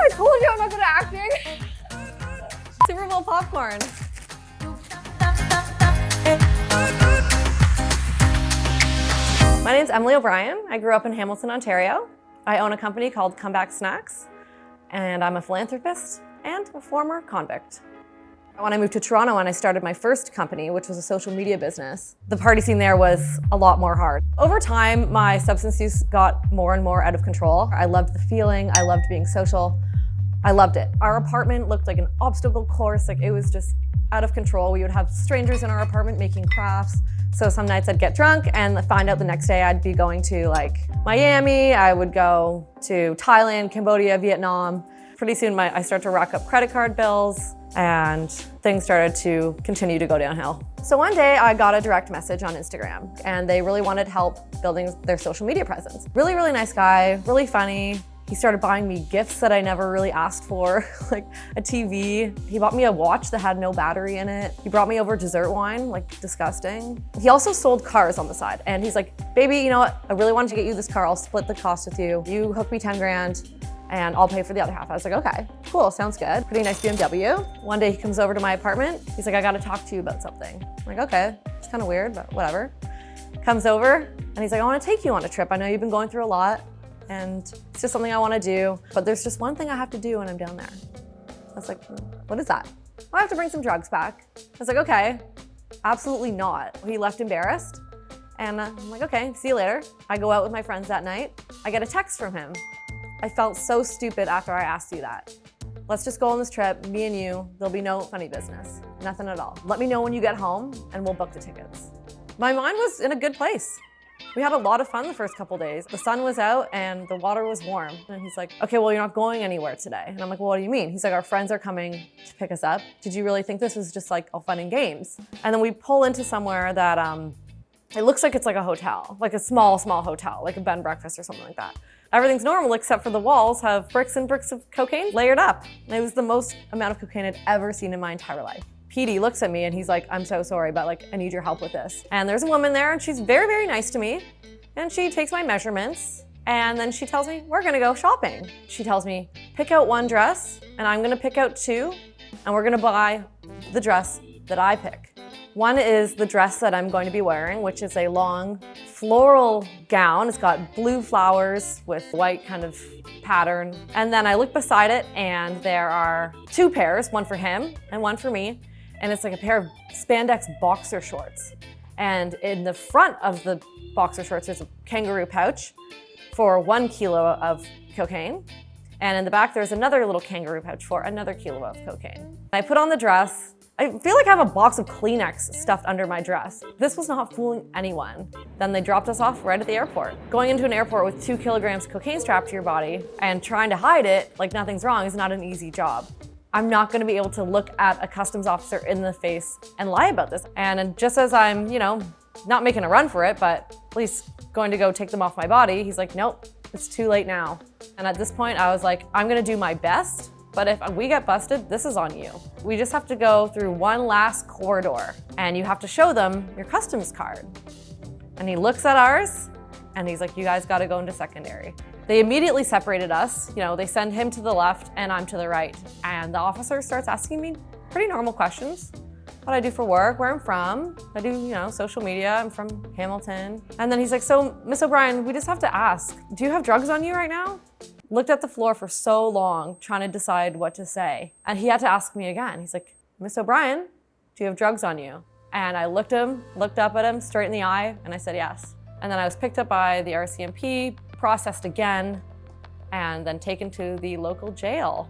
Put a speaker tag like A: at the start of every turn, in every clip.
A: I told you I'm not good at acting. Super Bowl popcorn. My name's Emily O'Brien. I grew up in Hamilton, Ontario. I own a company called Comeback Snacks, and I'm a philanthropist and a former convict. When I moved to Toronto and I started my first company, which was a social media business, the party scene there was a lot more hard. Over time, my substance use got more and more out of control. I loved the feeling, I loved being social. I loved it. Our apartment looked like an obstacle course, like it was just out of control. We would have strangers in our apartment making crafts. So some nights I'd get drunk and find out the next day I'd be going to like Miami, I would go to Thailand, Cambodia, Vietnam. Pretty soon I started to rack up credit card bills and things started to continue to go downhill. So one day I got a direct message on Instagram and they really wanted help building their social media presence. Really, really nice guy, really funny. He started buying me gifts that I never really asked for, like a TV. He bought me a watch that had no battery in it. He brought me over dessert wine, like disgusting. He also sold cars on the side. And he's like, baby, you know what? I really wanted to get you this car. I'll split the cost with you. You hook me 10 grand and I'll pay for the other half. I was like, okay, cool, sounds good. Pretty nice BMW. One day he comes over to my apartment. He's like, I gotta talk to you about something. I'm like, okay, it's kind of weird, but whatever. Comes over and he's like, I wanna take you on a trip. I know you've been going through a lot. And it's just something I want to do, but there's just one thing I have to do when I'm down there. I was like, what is that? Well, I have to bring some drugs back. I was like, okay, absolutely not. He left embarrassed, and I'm like, okay, see you later. I go out with my friends that night. I get a text from him. I felt so stupid after I asked you that. Let's just go on this trip, me and you, there'll be no funny business, nothing at all. Let me know when you get home and we'll book the tickets. My mind was in a good place. We had a lot of fun the first couple days. The sun was out and the water was warm. And he's like, okay, well, you're not going anywhere today. And I'm like, well, what do you mean? He's like, our friends are coming to pick us up. Did you really think this was just like all fun and games? And then we pull into somewhere that it looks like it's like a hotel, like a small hotel, like a bed and breakfast or something like that. Everything's normal except for the walls have bricks and bricks of cocaine layered up. And it was the most amount of cocaine I'd ever seen in my entire life. PD looks at me and he's like, I'm so sorry, but like, I need your help with this. And there's a woman there and she's very, very nice to me. And she takes my measurements and then she tells me, we're gonna go shopping. She tells me, pick out one dress and I'm gonna pick out two and we're gonna buy the dress that I pick. One is the dress that I'm going to be wearing, which is a long floral gown. It's got blue flowers with white kind of pattern. And then I look beside it and there are two pairs, one for him and one for me. And it's like a pair of spandex boxer shorts. And in the front of the boxer shorts, there's a kangaroo pouch for 1 kilo of cocaine. And in the back, there's another little kangaroo pouch for another kilo of cocaine. I put on the dress. I feel like I have a box of Kleenex stuffed under my dress. This was not fooling anyone. Then they dropped us off right at the airport. Going into an airport with 2 kilograms of cocaine strapped to your body and trying to hide it like nothing's wrong is not an easy job. I'm not gonna be able to look at a customs officer in the face and lie about this. And just as I'm, not making a run for it, but at least going to go take them off my body, he's like, nope, it's too late now. And at this point, I was like, I'm gonna do my best, but if we get busted, this is on you. We just have to go through one last corridor and you have to show them your customs card. And he looks at ours and he's like, you guys gotta go into secondary. They immediately separated us. They send him to the left and I'm to the right. And the officer starts asking me pretty normal questions. What I do for work, where I'm from. I do, social media, I'm from Hamilton. And then he's like, so Miss O'Brien, we just have to ask, do you have drugs on you right now? Looked at the floor for so long, trying to decide what to say. And he had to ask me again. He's like, Miss O'Brien, do you have drugs on you? And I looked up at him straight in the eye, and I said yes. And then I was picked up by the RCMP, processed again, and then taken to the local jail.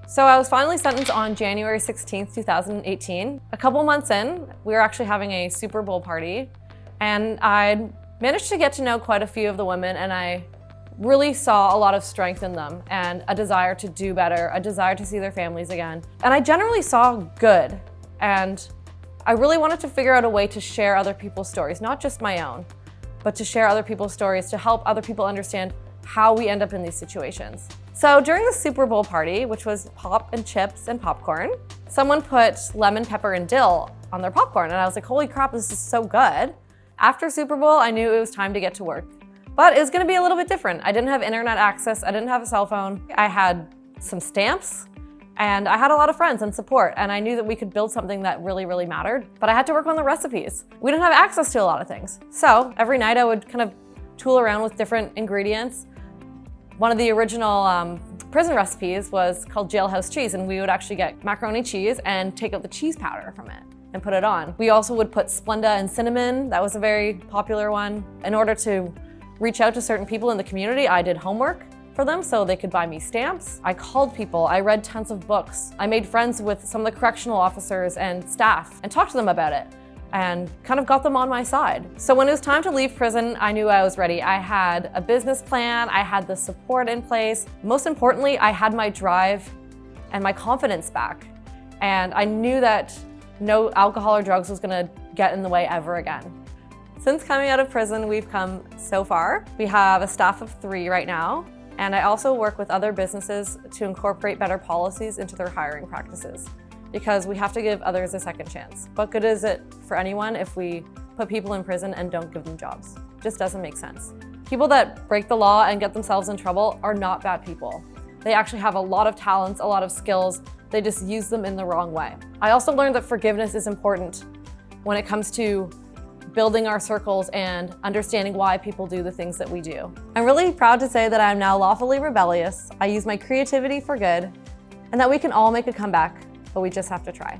A: So I was finally sentenced on January 16th, 2018. A couple months in, we were actually having a Super Bowl party, and I managed to get to know quite a few of the women, and I really saw a lot of strength in them and a desire to do better, a desire to see their families again. And I generally saw good, and I really wanted to figure out a way to share other people's stories, not just my own, but to share other people's stories, to help other people understand how we end up in these situations. So during the Super Bowl party, which was pop and chips and popcorn, someone put lemon, pepper, and dill on their popcorn. And I was like, holy crap, this is so good. After Super Bowl, I knew it was time to get to work. But it was gonna be a little bit different. I didn't have internet access, I didn't have a cell phone. I had some stamps, and I had a lot of friends and support, and I knew that we could build something that really, really mattered, but I had to work on the recipes. We didn't have access to a lot of things. So every night I would kind of tool around with different ingredients. One of the original prison recipes was called jailhouse cheese, and we would actually get macaroni cheese and take out the cheese powder from it and put it on. We also would put Splenda and cinnamon. That was a very popular one. In order to reach out to certain people in the community, I did homework for them so they could buy me stamps. I called people, I read tons of books. I made friends with some of the correctional officers and staff and talked to them about it and kind of got them on my side. So when it was time to leave prison, I knew I was ready. I had a business plan, I had the support in place. Most importantly, I had my drive and my confidence back. And I knew that no alcohol or drugs was gonna get in the way ever again. Since coming out of prison, we've come so far. We have a staff of 3 right now, and I also work with other businesses to incorporate better policies into their hiring practices, because we have to give others a second chance. What good is it for anyone if we put people in prison and don't give them jobs? It just doesn't make sense. People that break the law and get themselves in trouble are not bad people. They actually have a lot of talents, a lot of skills. They just use them in the wrong way. I also learned that forgiveness is important when it comes to building our circles and understanding why people do the things that we do. I'm really proud to say that I'm now lawfully rebellious. I use my creativity for good, and that we can all make a comeback, but we just have to try.